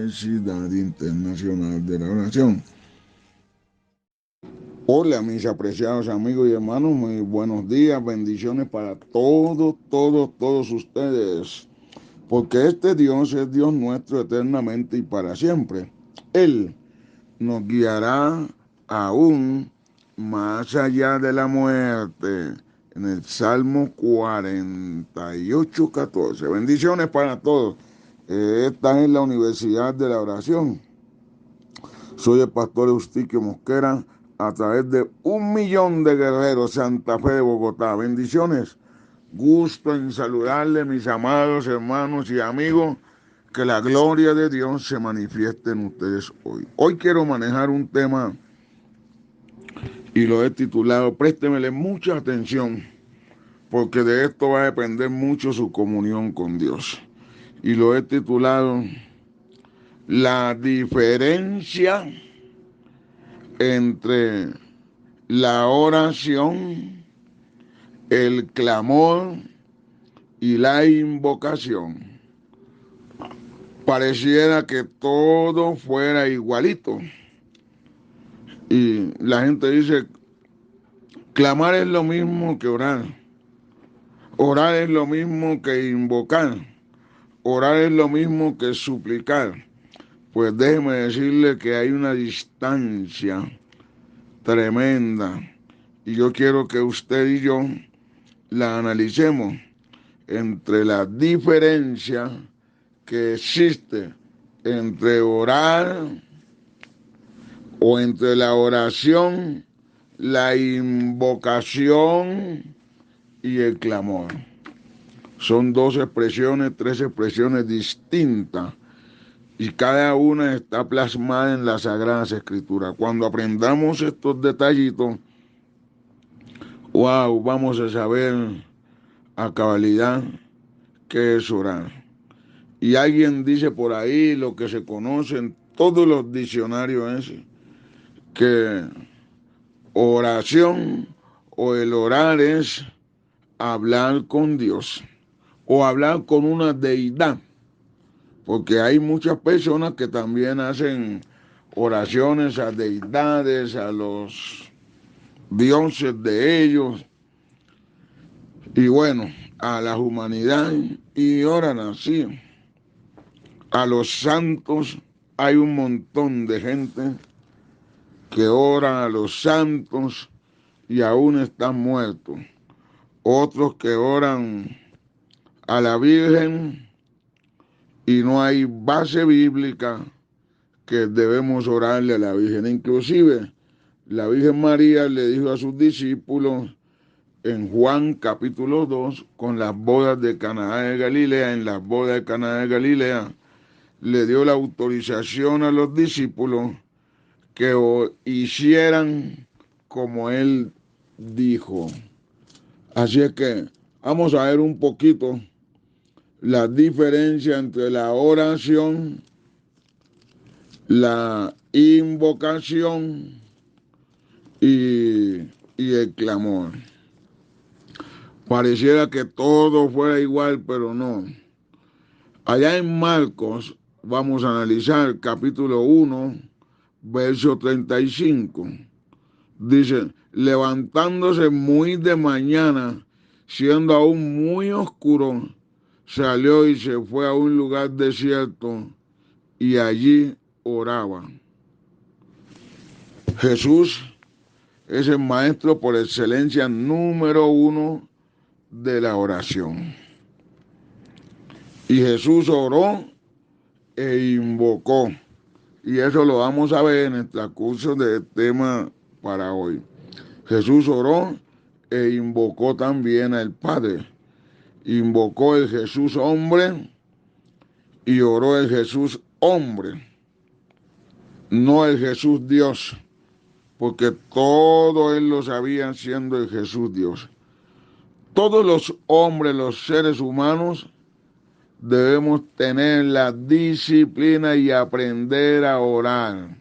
Universidad Internacional de la Oración. Hola mis apreciados amigos y hermanos, muy buenos días, bendiciones para todos ustedes, porque este Dios es Dios nuestro eternamente y para siempre. Él nos guiará aún más allá de la muerte, en el Salmo 48:14. Bendiciones para todos. Esta es la Universidad de la Oración. Soy el pastor Eustiquio Mosquera, a través de 1.000.000 de guerreros, Santa Fe de Bogotá. Bendiciones. Gusto en saludarle, mis amados hermanos y amigos. Que la gloria de Dios se manifieste en ustedes hoy. Hoy quiero manejar un tema y lo he titulado, préstemele mucha atención, porque de esto va a depender mucho su comunión con Dios. Y lo he titulado, la diferencia entre la oración, el clamor y la invocación. Pareciera que todo fuera igualito. Y la gente dice, clamar es lo mismo que orar. Orar es lo mismo que invocar. Orar es lo mismo que suplicar. Pues déjeme decirle que hay una distancia tremenda. Y yo quiero que usted y yo la analicemos entre la diferencia que existe entre orar o entre la oración, la invocación y el clamor. Son tres expresiones distintas y cada una está plasmada en las Sagradas Escrituras. Cuando aprendamos estos detallitos, wow, vamos a saber a cabalidad qué es orar. Y alguien dice por ahí, lo que se conoce en todos los diccionarios es que oración o el orar es hablar con Dios o hablar con una deidad, porque hay muchas personas que también hacen oraciones a deidades, a los dioses de ellos, y bueno, a la humanidad, y oran así. A los santos hay un montón de gente que ora a los santos y aún están muertos. Otros que oran a la Virgen y no hay base bíblica que debemos orarle a la Virgen. Inclusive la Virgen María le dijo a sus discípulos en Juan capítulo 2, con las bodas de Caná de Galilea, en las bodas de Caná de Galilea, le dio la autorización a los discípulos que hicieran como él dijo. Así es que vamos a ver un poquito la diferencia entre la oración, la invocación y el clamor. Pareciera que todo fuera igual, pero no. Allá en Marcos vamos a analizar capítulo 1, verso 35. Dice, levantándose muy de mañana, siendo aún muy oscuro, salió y se fue a un lugar desierto y allí oraba. Jesús es el maestro por excelencia número 1 de la oración. Y Jesús oró e invocó. Y eso lo vamos a ver en el transcurso del tema para hoy. Jesús oró e invocó también al Padre. Invocó el Jesús hombre y oró el Jesús hombre, no el Jesús Dios, porque todo él lo sabía siendo el Jesús Dios. Todos los hombres, los seres humanos, debemos tener la disciplina y aprender a orar.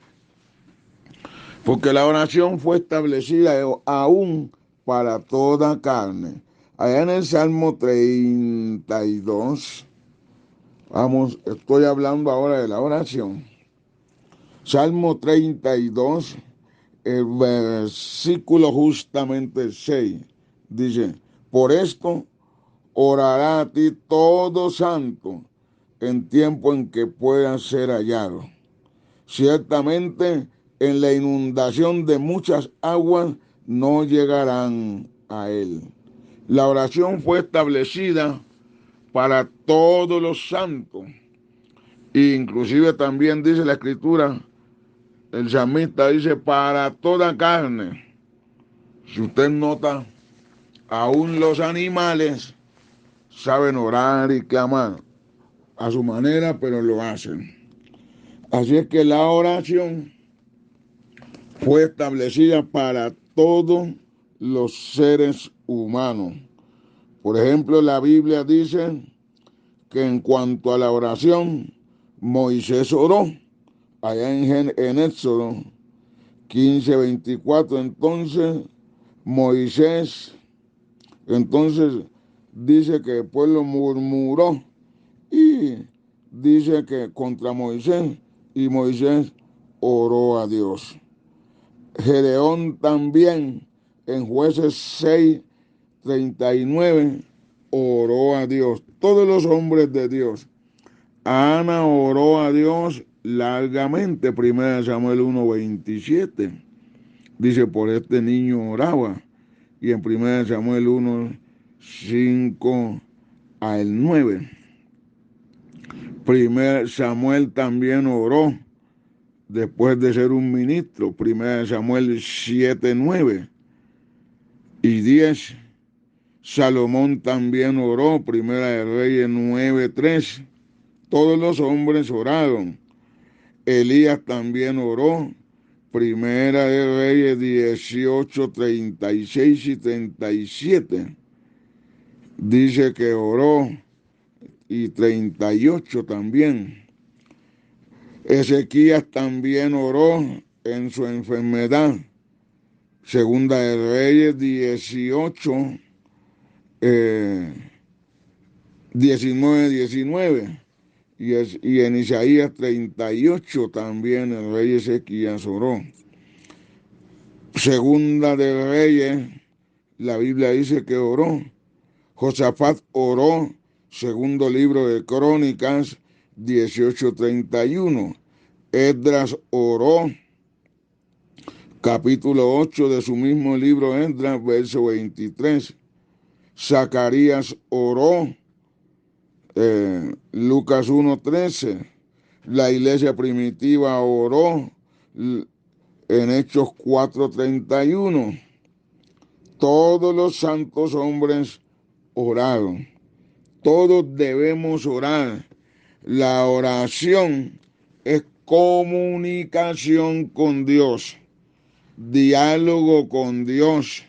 Porque la oración fue establecida aún para toda carne. Allá en el Salmo 32, Vamos, estoy hablando ahora de la oración. Salmo 32, el versículo justamente 6, dice, por esto orará a ti todo santo en tiempo en que pueda ser hallado. Ciertamente en la inundación de muchas aguas no llegarán a él. La oración fue establecida para todos los santos. E inclusive también dice la escritura, el salmista dice, para toda carne. Si usted nota, aún los animales saben orar y clamar a su manera, pero lo hacen. Así es que la oración fue establecida para todos los seres humanos. Por ejemplo, la Biblia dice que en cuanto a la oración, Moisés oró allá en Éxodo 15:24. Entonces dice que el pueblo murmuró y dice que contra Moisés, y Moisés oró a Dios. Gedeón también en Jueces 6:39 oró a Dios. Todos los hombres de Dios. Ana oró a Dios largamente, 1 Samuel 1:27. Dice, por este niño oraba. Y en 1 Samuel 1:5-9. 1 Samuel también oró después de ser un ministro. 1 Samuel 7:9 y 10. Salomón también oró. 1 Reyes 9:3. Todos los hombres oraron. Elías también oró. 1 Reyes 18:36 y 37. Dice que oró, y 38 también. Ezequías también oró en su enfermedad. 2 Reyes 18, 19. Y en Isaías 38 también el rey Ezequías oró. Segunda de Reyes, la Biblia dice que oró. Josafat oró, segundo libro de Crónicas 18:31. Esdras oró, capítulo 8 de su mismo libro Esdras, verso 23. Zacarías oró, Lucas 1:13. La iglesia primitiva oró en Hechos 4:31. Todos los santos hombres oraron. Todos debemos orar. La oración es comunicación con Dios, diálogo con Dios,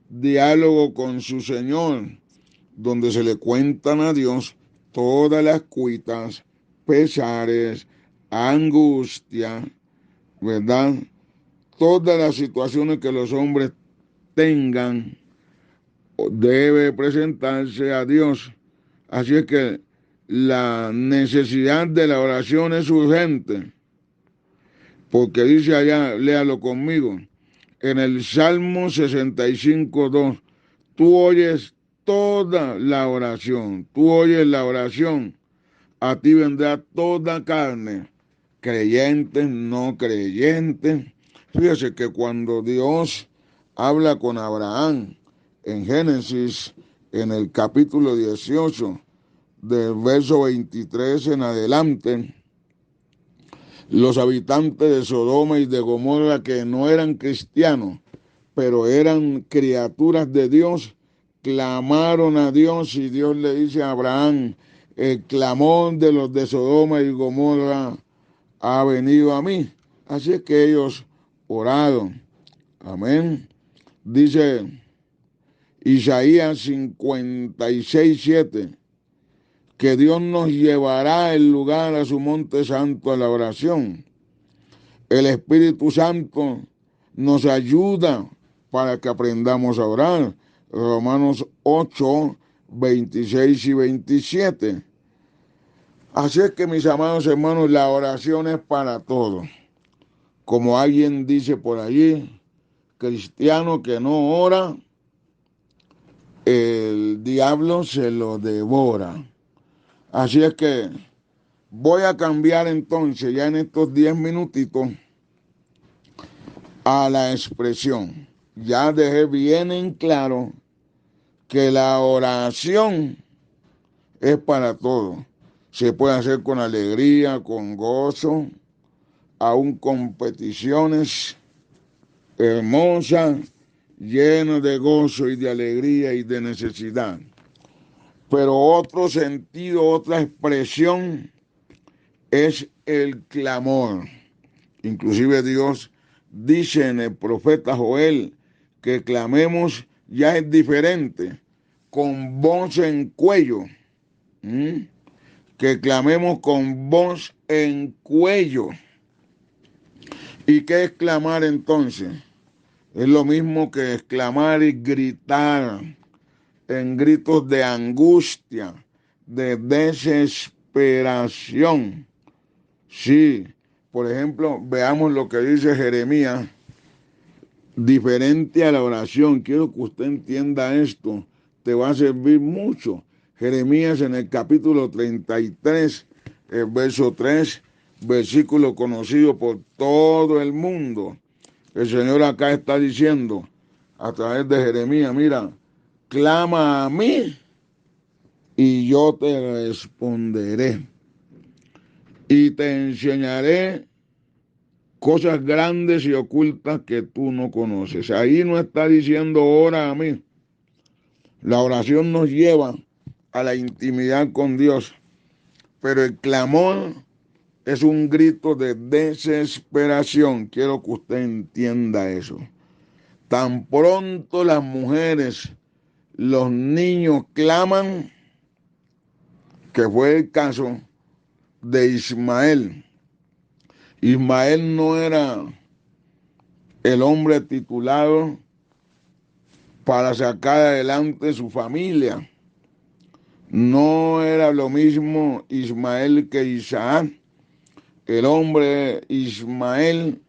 diálogo con su Señor, donde se le cuentan a Dios todas las cuitas, pesares, angustia, ¿verdad? Todas las situaciones que los hombres tengan, debe presentarse a Dios. Así es que la necesidad de la oración es urgente, porque dice allá, léalo conmigo, en el Salmo 65:2, tú oyes toda la oración, tú oyes la oración, a ti vendrá toda carne, creyentes, no creyentes. Fíjese que cuando Dios habla con Abraham en Génesis, en el capítulo 18, del verso 23 en adelante, los habitantes de Sodoma y de Gomorra, que no eran cristianos, pero eran criaturas de Dios, clamaron a Dios, y Dios le dice a Abraham, el clamor de los de Sodoma y Gomorra ha venido a mí. Así es que ellos oraron. Amén. Dice Isaías 56:7, que Dios nos llevará el lugar a su monte santo a la oración. El Espíritu Santo nos ayuda para que aprendamos a orar. Romanos 8:26 y 27. Así es que, mis amados hermanos, la oración es para todos. Como alguien dice por allí, cristiano que no ora, el diablo se lo devora. Así es que voy a cambiar entonces ya en estos 10 minutitos a la expresión. Ya dejé bien en claro que la oración es para todos. Se puede hacer con alegría, con gozo, aún con peticiones hermosas, llenas de gozo y de alegría y de necesidad. Pero otro sentido, otra expresión es el clamor. Inclusive Dios dice en el profeta Joel que clamemos ya es diferente, con voz en cuello. ¿Mm? Que clamemos con voz en cuello. ¿Y qué es clamar entonces? Es lo mismo que exclamar y gritar en gritos de angustia, de desesperación. Sí, por ejemplo, veamos lo que dice Jeremías, diferente a la oración. Quiero que usted entienda esto, te va a servir mucho. Jeremías en el capítulo 33, el verso 3, versículo conocido por todo el mundo. El Señor acá está diciendo a través de Jeremías, mira, clama a mí y yo te responderé y te enseñaré cosas grandes y ocultas que tú no conoces. Ahí no está diciendo ora a mí. La oración nos lleva a la intimidad con Dios, pero el clamor es un grito de desesperación. Quiero que usted entienda eso. Tan pronto las mujeres, los niños claman, que fue el caso de Ismael. Ismael no era el hombre titulado para sacar adelante su familia. No era lo mismo Ismael que Isaac. El hombre Ismael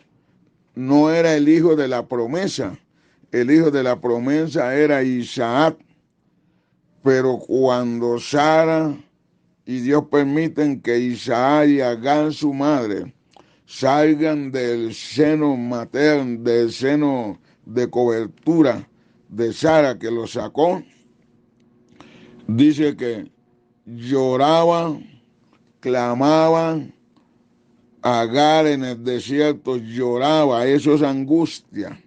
no era el hijo de la promesa. El hijo de la promesa era Isaac. Pero cuando Sara y Dios permiten que Isaac y Agar, su madre, salgan del seno materno, del seno de cobertura de Sara que lo sacó, dice que lloraban, clamaban, Agar en el desierto lloraba, eso es angustia.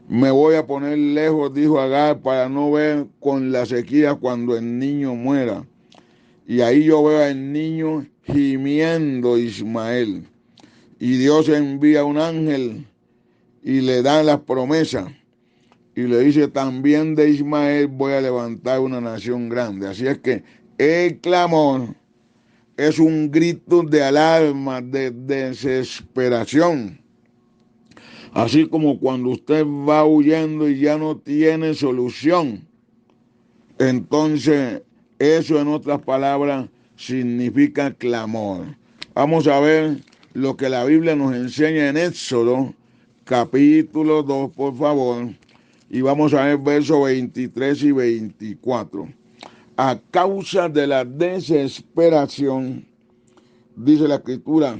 Me voy a poner lejos, dijo Agar, para no ver con la sequía cuando el niño muera. Y ahí yo veo al niño gimiendo Ismael. Y Dios envía un ángel y le da las promesas. Y le dice, también de Ismael voy a levantar una nación grande. Así es que el clamor es un grito de alarma, de desesperación. Así como cuando usted va huyendo y ya no tiene solución. Entonces, eso en otras palabras significa clamor. Vamos a ver lo que la Biblia nos enseña en Éxodo, capítulo 2, por favor. Y vamos a ver versos 23 y 24. A causa de la desesperación, dice la Escritura,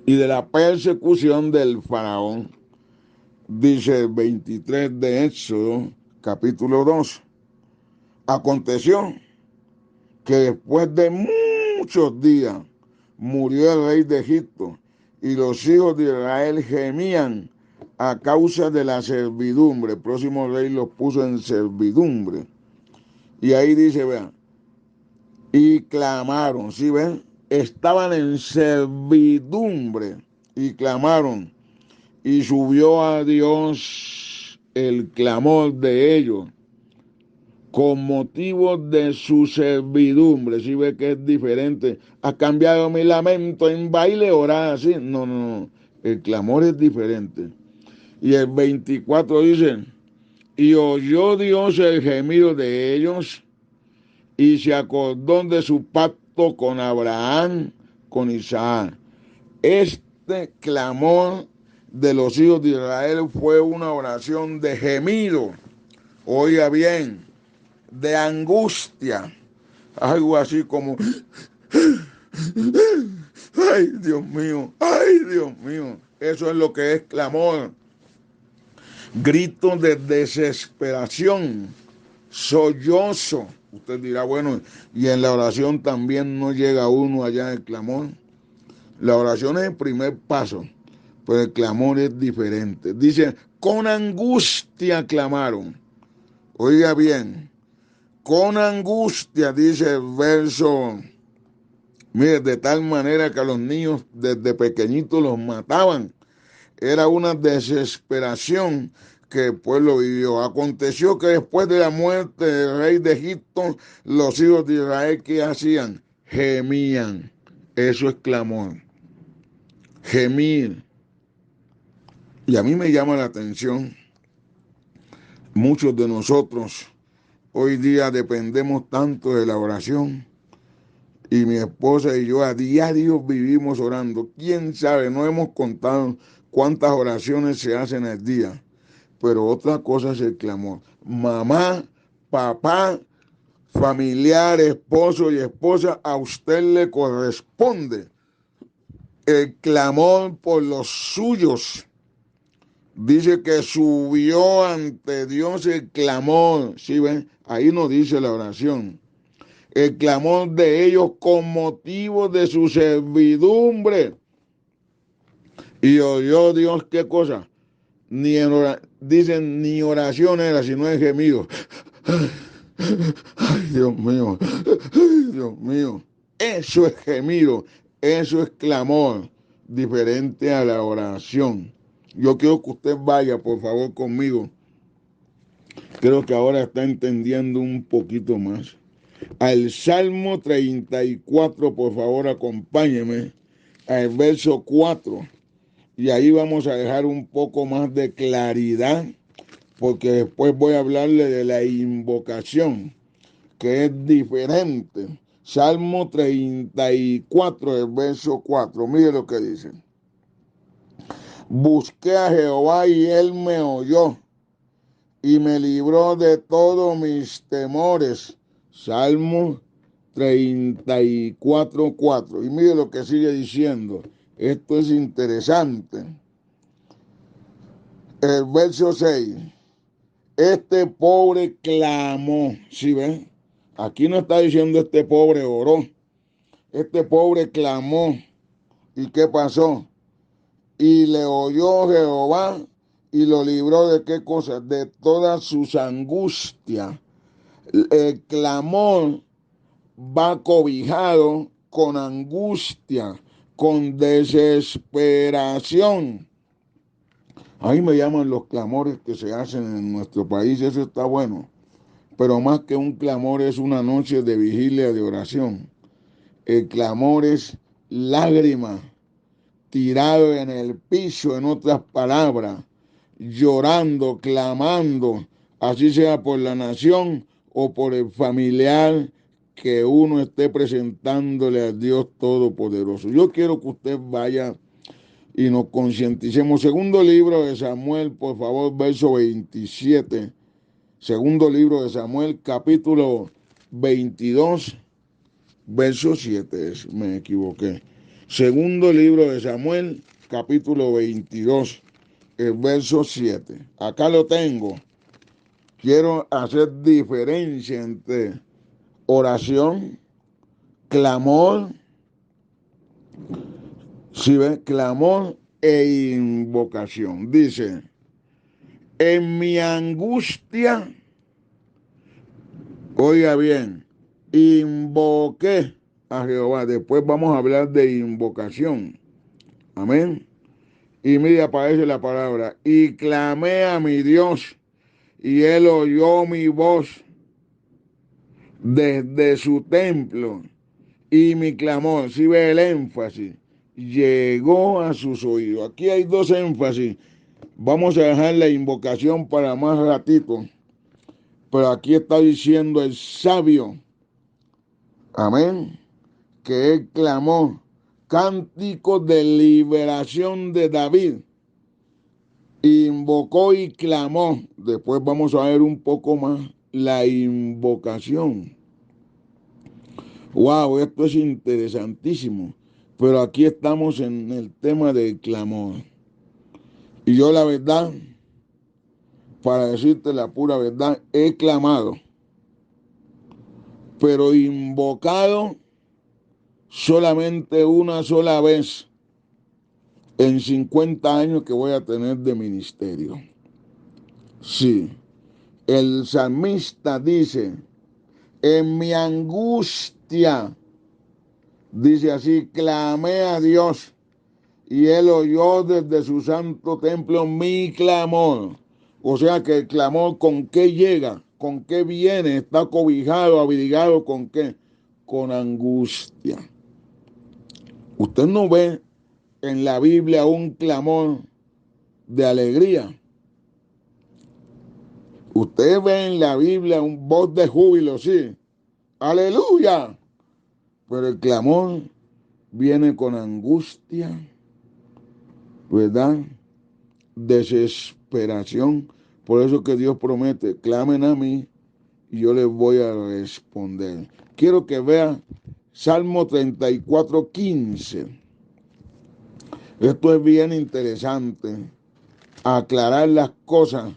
y de la persecución del faraón, dice el 23 de Éxodo, capítulo 2. Aconteció que después de muchos días murió el rey de Egipto y los hijos de Israel gemían a causa de la servidumbre. El próximo rey los puso en servidumbre. Y ahí dice, vean, y clamaron, ¿sí ven? Estaban en servidumbre y clamaron. Y subió a Dios el clamor de ellos con motivo de su servidumbre. Si ve que es diferente. ¿Ha cambiado mi lamento en baile, orar así? No, no, no. El clamor es diferente. Y el 24 dice, y oyó Dios el gemido de ellos y se acordó de su pacto pacto con Abraham, con Isaac. Este clamor de los hijos de Israel fue una oración de gemido, oiga bien, de angustia, algo así como, ay Dios mío, ay Dios mío, eso es lo que es clamor, grito de desesperación, sollozo. Usted dirá, bueno, y en la oración también no llega uno allá en el clamor. La oración es el primer paso, pero el clamor es diferente. Dice, con angustia clamaron. Oiga bien, con angustia, dice el verso. Mire, de tal manera que a los niños desde pequeñitos los mataban. Era una desesperación que el pueblo vivió. Aconteció que después de la muerte del rey de Egipto, los hijos de Israel, ¿qué hacían? Gemían. Eso es clamor. Gemir. Y a mí me llama la atención, muchos de nosotros hoy día dependemos tanto de la oración y mi esposa y yo a diario vivimos orando. ¿Quién sabe? No hemos contado cuántas oraciones se hacen al día, pero otra cosa es el clamor. Mamá, papá, familiar, esposo y esposa, a usted le corresponde el clamor por los suyos. Dice que subió ante Dios el clamor, ¿sí ven? Ahí nos dice la oración. El clamor de ellos con motivo de su servidumbre. Y oyó Dios, ¿qué cosa? Dicen, ni oración era, sino el gemido. Ay, Dios mío, ay, Dios mío. Eso es gemido, eso es clamor, diferente a la oración. Yo quiero que usted vaya, por favor, conmigo. Creo que ahora está entendiendo un poquito más. Al Salmo 34, por favor, acompáñeme al verso 4. Y ahí vamos a dejar un poco más de claridad, porque después voy a hablarle de la invocación, que es diferente. Salmo 34, el verso 4. Mire lo que dice. Busqué a Jehová y él me oyó y me libró de todos mis temores. Salmo 34, 4. Y mire lo que sigue diciendo. Esto es interesante. El verso 6. Este pobre clamó. ¿Sí ven? Aquí no está diciendo este pobre oró. Este pobre clamó. ¿Y qué pasó? Y le oyó Jehová y lo libró de qué cosa, de todas sus angustias. El clamor va cobijado con angustia, con desesperación. Ahí me llaman los clamores que se hacen en nuestro país, eso está bueno. Pero más que un clamor es una noche de vigilia de oración. El clamor es lágrima, tirado en el piso, en otras palabras, llorando, clamando, así sea por la nación o por el familiar que uno esté presentándole a Dios Todopoderoso. Yo quiero que usted vaya y nos concienticemos. Segundo libro de Samuel, por favor, verso 27. Segundo libro de Samuel, capítulo 22, verso 7. Me equivoqué. Segundo libro de Samuel, capítulo 22, el verso 7. Acá lo tengo. Quiero hacer diferencia entre oración, clamor, ¿sí ven? Clamor e invocación. Dice, en mi angustia, oiga bien, invoqué a Jehová. Después vamos a hablar de invocación. Amén. Y mire, aparece la palabra, y clamé a mi Dios, y él oyó mi voz desde su templo, y mi clamor, si ve el énfasis, llegó a sus oídos. Aquí hay dos énfasis. Vamos a dejar la invocación para más ratito, pero aquí está diciendo el sabio, amén, que él clamó, cántico de liberación de David, invocó y clamó. Después vamos a ver un poco más la invocación. Wow, esto es interesantísimo. Pero aquí estamos en el tema del clamor. Y yo la verdad, para decirte la pura verdad, he clamado, pero invocado solamente una sola vez en 50 años que voy a tener de ministerio. Sí, el salmista dice, en mi angustia, dice así, clamé a Dios y él oyó desde su santo templo mi clamor. O sea que el clamor, ¿con qué llega? ¿Con qué viene? Está cobijado, abrigado, ¿con qué? Con angustia. Usted no ve en la Biblia un clamor de alegría. Usted ve en la Biblia un voz de júbilo, sí. Aleluya. Pero el clamor viene con angustia, ¿verdad? Desesperación. Por eso que Dios promete, clamen a mí y yo les voy a responder. Quiero que vean Salmo 34:15. Esto es bien interesante. Aclarar las cosas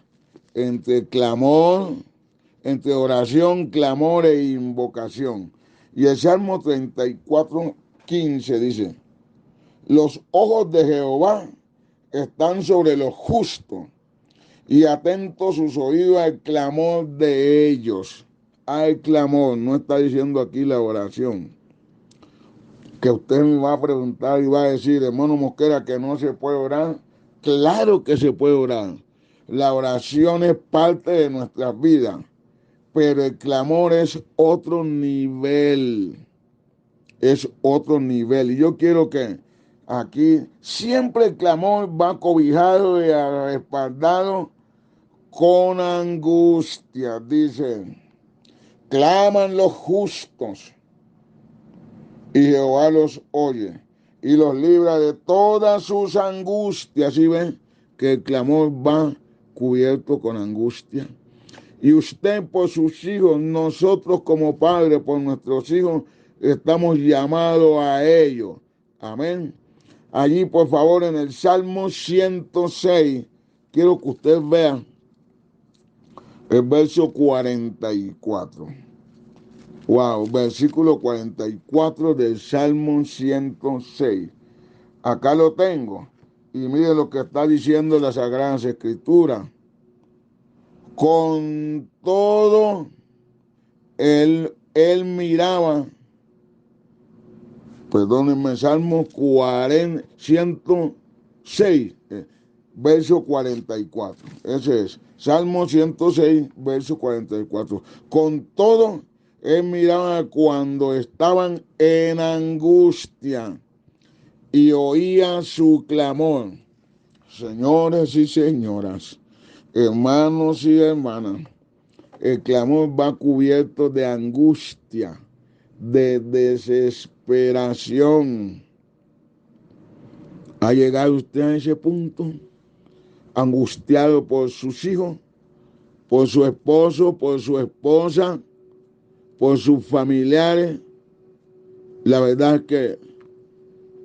entre clamor, entre oración, clamor e invocación. Y el Salmo 34:15 dice, los ojos de Jehová están sobre los justos y atentos sus oídos al clamor de ellos. Al clamor, no está diciendo aquí la oración. Que usted me va a preguntar y va a decir, hermano Mosquera, que no se puede orar. Claro que se puede orar. La oración es parte de nuestras vidas, pero el clamor es otro nivel. Es otro nivel. Y yo quiero que aquí siempre el clamor va cobijado y respaldado con angustia. Dice, claman los justos y Jehová los oye y los libra de todas sus angustias. ¿Sí ven? Que el clamor va cubierto con angustia. Y usted por sus hijos, nosotros como padres por nuestros hijos, estamos llamados a ellos. Amén. Allí, por favor, en el Salmo 106, quiero que usted vea el verso 44. Wow, versículo 44 del Salmo 106. Acá lo tengo. Y mire lo que está diciendo la Sagrada Escritura. Con todo, él miraba, perdónenme, Salmo 106, verso 44. Ese es, Salmo 106, verso 44. Con todo, él miraba cuando estaban en angustia y oía su clamor. Señores y señoras, hermanos y hermanas, el clamor va cubierto de angustia, de desesperación. ¿Ha llegado usted a ese punto? Angustiado por sus hijos, por su esposo, por su esposa, por sus familiares. La verdad es que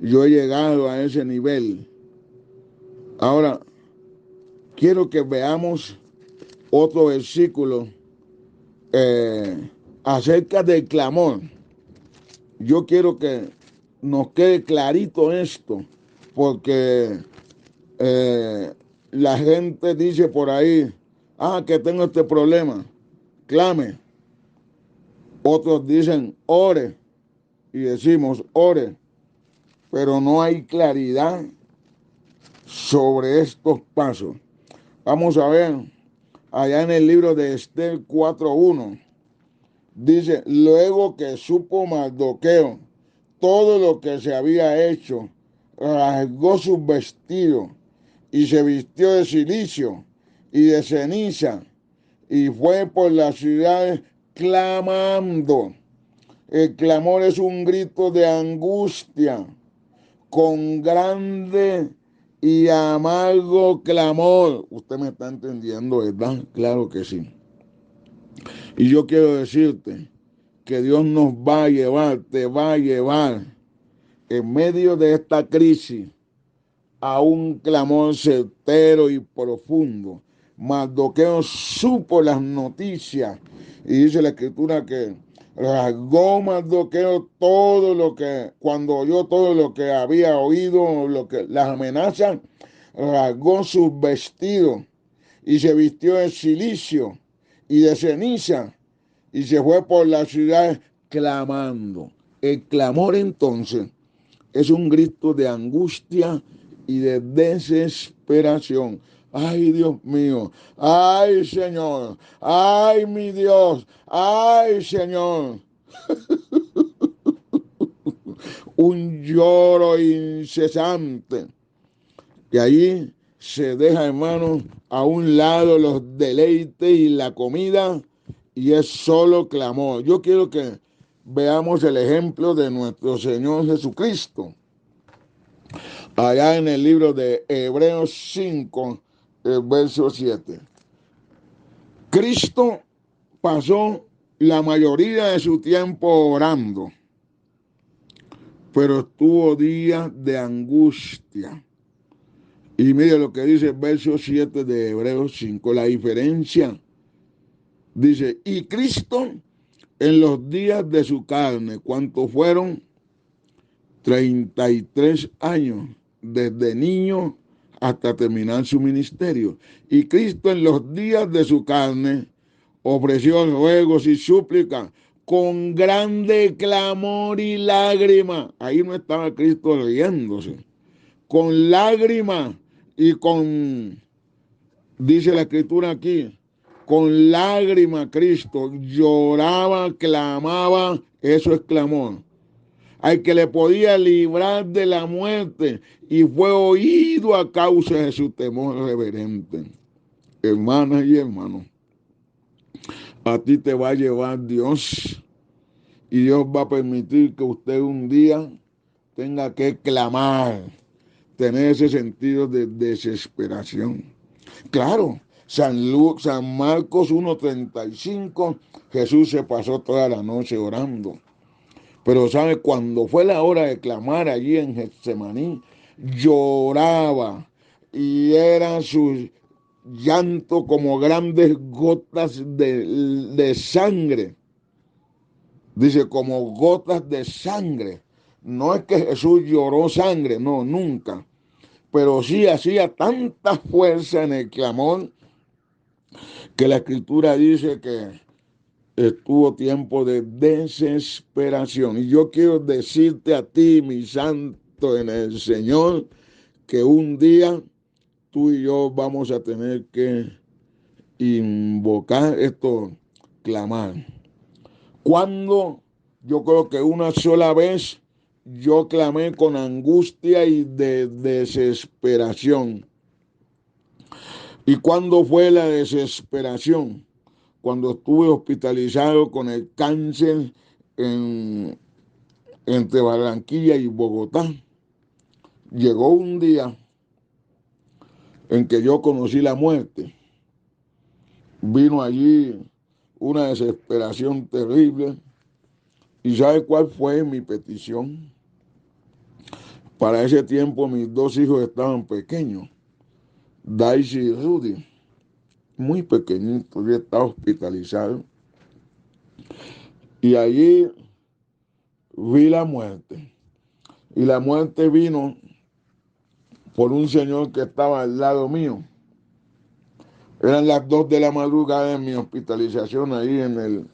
yo he llegado a ese nivel. Ahora, quiero que veamos otro versículo acerca del clamor. Yo quiero que nos quede clarito esto, porque la gente dice por ahí, que tengo este problema, clame. Otros dicen, ore, y decimos, ore, pero no hay claridad sobre estos pasos. Vamos a ver, allá en el libro de Esther 4:1, dice, luego que supo Mardoqueo todo lo que se había hecho, rasgó sus vestidos y se vistió de cilicio y de ceniza y fue por las ciudades clamando. El clamor es un grito de angustia, con grande y amargo clamor. Usted me está entendiendo, ¿verdad? Claro que sí. Y yo quiero decirte que Dios nos va a llevar, te va a llevar en medio de esta crisis a un clamor certero y profundo. Mardoqueo supo las noticias y dice la escritura que rasgó Mardoqueo todo lo que, cuando oyó todo lo que había oído, las amenazas, rasgó sus vestidos y se vistió de cilicio y de ceniza y se fue por la ciudad clamando. El clamor entonces es un grito de angustia y de desesperación. Ay, Dios mío, ay, Señor, ay, mi Dios, ay, Señor. Un lloro incesante. Y ahí se deja, hermano, a un lado los deleites y la comida y es solo clamor. Yo quiero que veamos el ejemplo de nuestro Señor Jesucristo. Allá en el libro de Hebreos 5, el verso 7. Cristo pasó la mayoría de su tiempo orando, pero tuvo días de angustia. Y mire lo que dice el verso 7 de Hebreos 5, la diferencia. Dice, y Cristo en los días de su carne, ¿cuántos fueron? 33 años, desde niño hasta terminar su ministerio. Y Cristo en los días de su carne ofreció ruegos y súplicas con grande clamor y lágrima. Ahí no estaba Cristo riéndose. Con lágrima y con, dice la escritura aquí, con lágrima Cristo lloraba, clamaba, eso es clamor, al que le podía librar de la muerte y fue oído a causa de su temor reverente. Hermanas y hermanos, a ti te va a llevar Dios y Dios va a permitir que usted un día tenga que clamar, tener ese sentido de desesperación. Claro, San Marcos 1:35, Jesús se pasó toda la noche orando. Pero sabe, cuando fue la hora de clamar allí en Getsemaní, lloraba y era su llanto como grandes gotas de sangre. Dice, como gotas de sangre. No es que Jesús lloró sangre, no, nunca. Pero sí hacía tanta fuerza en el clamor que la escritura dice que estuvo tiempo de desesperación. Y yo quiero decirte a ti, mi santo en el Señor, que un día tú y yo vamos a tener que invocar esto, clamar. Cuando yo creo que una sola vez yo clamé con angustia y de desesperación. ¿Y cuándo fue la desesperación? Cuando estuve hospitalizado con el cáncer entre Barranquilla y Bogotá. Llegó un día en que yo conocí la muerte. Vino allí una desesperación terrible. ¿Y sabe cuál fue mi petición? Para ese tiempo mis dos hijos estaban pequeños, Daisy y Rudy, muy pequeñitos, yo estaba hospitalizado. Y allí vi la muerte. Y la muerte vino por un señor que estaba al lado mío. Eran las 2 de la madrugada en mi hospitalización ahí en el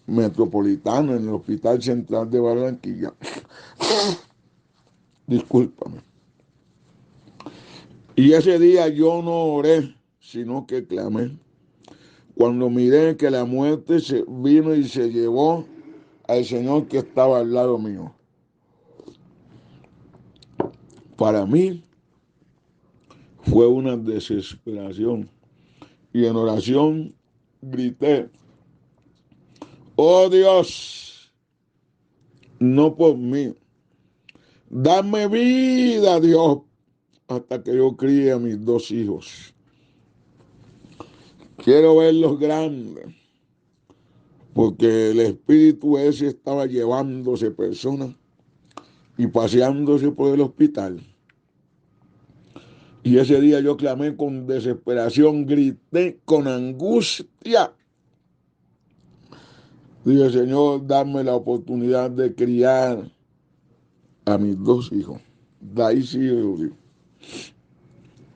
Metropolitano, en el Hospital Central de Barranquilla. Discúlpame. Y ese día yo no oré, sino que clamé. Cuando miré que la muerte se vino y se llevó al señor que estaba al lado mío. Para mí fue una desesperación. Y en oración grité, oh Dios, no por mí. Dame vida, Dios, hasta que yo críe a mis 2 hijos. Quiero verlos grandes, porque el espíritu ese estaba llevándose personas y paseándose por el hospital. Y ese día yo clamé con desesperación, grité con angustia. Dije, Señor, dame la oportunidad de criar a mis 2 hijos. De ahí sí yo digo.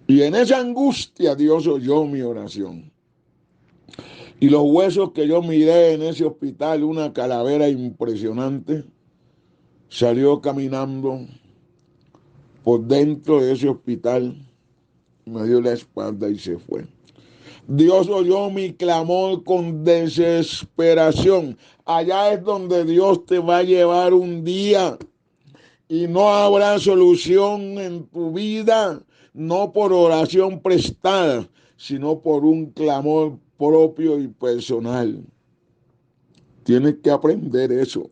Y en esa angustia Dios oyó mi oración. Y los huesos que yo miré en ese hospital, una calavera impresionante, salió caminando por dentro de ese hospital, me dio la espalda y se fue. Dios oyó mi clamor con desesperación. Allá es donde Dios te va a llevar un día y no habrá solución en tu vida, no por oración prestada, sino por un clamor propio y personal. Tienes que aprender eso.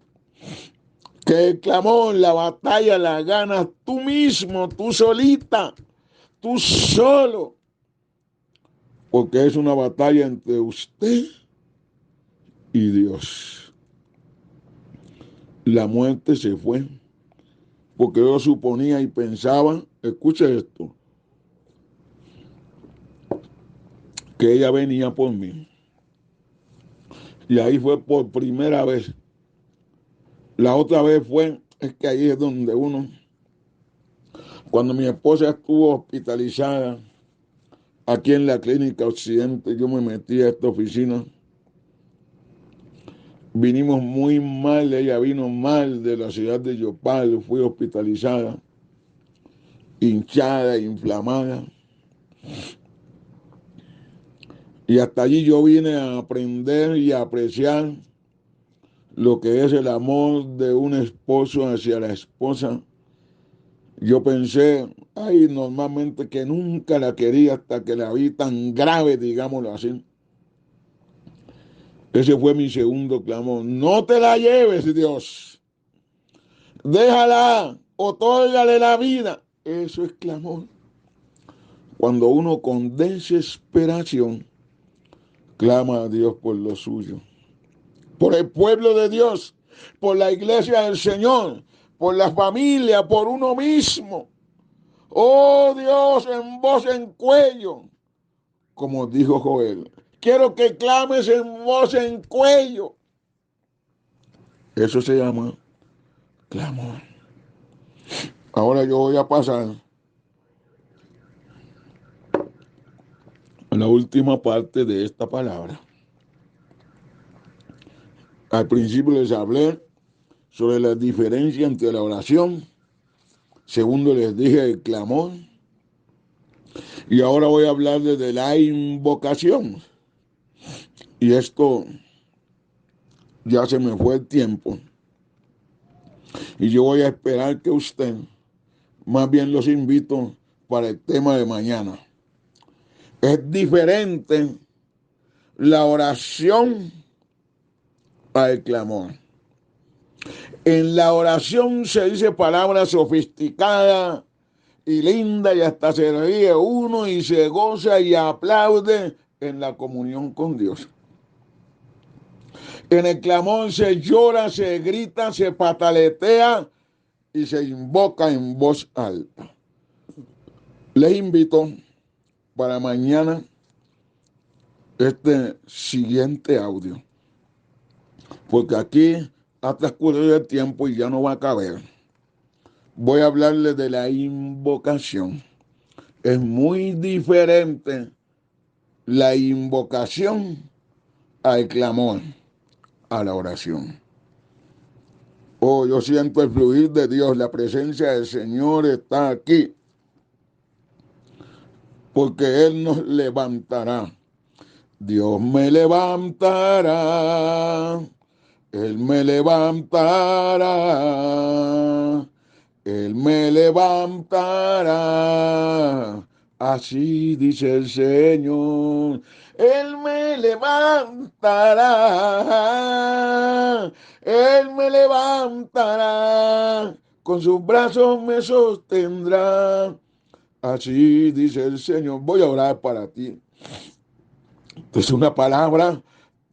Que el clamor, la batalla la ganas tú mismo, tú solita, tú solo. Porque es una batalla entre usted y Dios. La muerte se fue. Porque yo suponía y pensaba, escucha esto, que ella venía por mí. Y ahí fue por primera vez. La otra vez es que ahí es donde cuando mi esposa estuvo hospitalizada, aquí en la clínica Occidente, yo me metí a esta oficina. Vinimos muy mal, ella vino mal de la ciudad de Yopal, fui hospitalizada, hinchada, inflamada. Y hasta allí yo vine a aprender y a apreciar lo que es el amor de un esposo hacia la esposa. Yo pensé, ay, normalmente que nunca la quería hasta que la vi tan grave, digámoslo así. Ese fue mi segundo clamor. No te la lleves, Dios. Déjala, otórgale la vida. Eso es clamor. Cuando uno con desesperación clama a Dios por lo suyo, por el pueblo de Dios, por la iglesia del Señor, por la familia, por uno mismo. Oh Dios, en voz en cuello, como dijo Joel. Quiero que clames en voz en cuello. Eso se llama clamor. Ahora yo voy a pasar a la última parte de esta palabra. Al principio les hablé sobre la diferencia entre la oración. Segundo les dije el clamor. Y ahora voy a hablarles de la invocación. Y esto ya se me fue el tiempo. Y yo voy a esperar que usted, más bien los invito para el tema de mañana. Es diferente la oración al clamor. En la oración se dice palabras sofisticadas y lindas y hasta se ríe uno y se goza y aplaude en la comunión con Dios. En el clamor se llora, se grita, se pataletea y se invoca en voz alta. Les invito para mañana este siguiente audio, porque aquí ha transcurrido el tiempo y ya no va a caber. Voy a hablarles de la invocación. Es muy diferente la invocación al clamor, a la oración. Oh, yo siento el fluir de Dios, la presencia del Señor está aquí, porque Él nos levantará. Dios me levantará, Él me levantará, Él me levantará. Así dice el Señor. Él me levantará, Él me levantará, con sus brazos me sostendrá. Así dice el Señor. Voy a orar para ti. Es una palabra,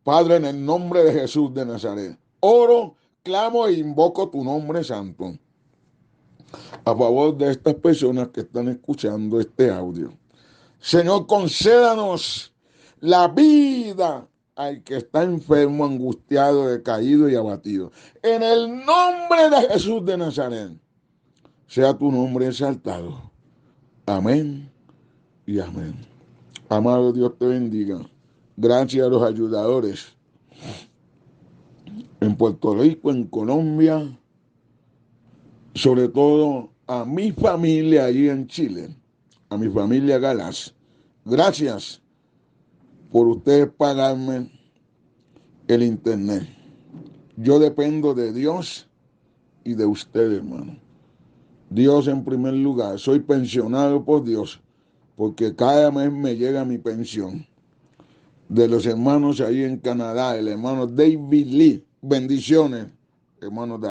Padre, en el nombre de Jesús de Nazaret. Oro, clamo e invoco tu nombre santo a favor de estas personas que están escuchando este audio. Señor, concédanos la vida al que está enfermo, angustiado, decaído y abatido. En el nombre de Jesús de Nazaret, sea tu nombre exaltado. Amén y amén. Amado Dios te bendiga. Gracias a los ayudadores en Puerto Rico, en Colombia, sobre todo a mi familia allí en Chile, a mi familia Galas. Gracias por ustedes pagarme el internet. Yo dependo de Dios y de ustedes, hermano. Dios en primer lugar. Soy pensionado por Dios, porque cada mes me llega mi pensión. De los hermanos ahí en Canadá, el hermano David Lee. Bendiciones, hermano David.